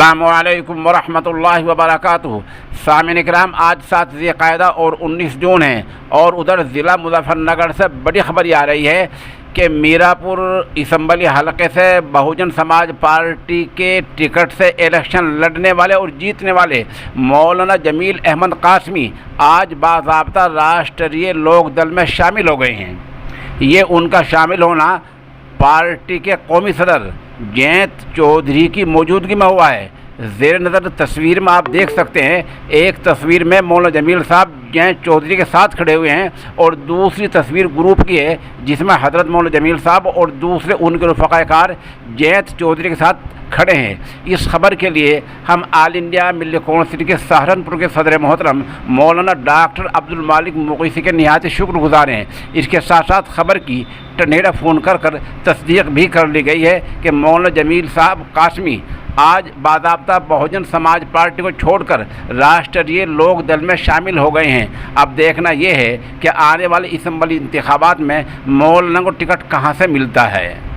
अस्सलामुअलैकुम वरहमतुल्लाहि वबरकातुहू। सामिन इकराम, आज 7 ज़िलक़ाइदा और 19 जून है और उधर ज़िला मुज़फ़्फ़रनगर से बड़ी खबर आ रही है कि मीरापुर असम्बली हलके से बहुजन समाज पार्टी के टिकट से इलेक्शन लड़ने वाले और जीतने वाले मौलाना जमील अहमद कासमी आज बाज़ाब्ता राष्ट्रीय लोक दल में शामिल हो गए हैं। ये उनका शामिल होना पार्टी के कौमी सदर जैंत चौधरी की मौजूदगी में हुआ है। ज़ेर नज़र तस्वीर में आप देख सकते हैं, एक तस्वीर में मौलाना जमील साहब जैंत चौधरी के साथ खड़े हुए हैं और दूसरी तस्वीर ग्रुप की है जिसमें हज़रत मौलाना जमील साहब और दूसरे उनके रफ़ाकार जैंत चौधरी के साथ खड़े हैं। इस खबर के लिए हम ऑल इंडिया मिल्ली काउंसिल के सहारनपुर के सदर मोहतरम मौलाना डॉक्टर अब्दुल मालिक मुक़ीसी के निहायत शुक्रगुज़ार हैं। इसके साथ साथ खबर की टनेरा फ़ोन कर तस्दीक भी कर ली गई है कि मौलाना जमील साहब कासमी आज बाज़ाब्ता बहुजन समाज पार्टी को छोड़कर राष्ट्रीय लोक दल में शामिल हो गए हैं। अब देखना यह है कि आने वाले असम्बली इंतखाबात में मौलाना को टिकट कहाँ से मिलता है।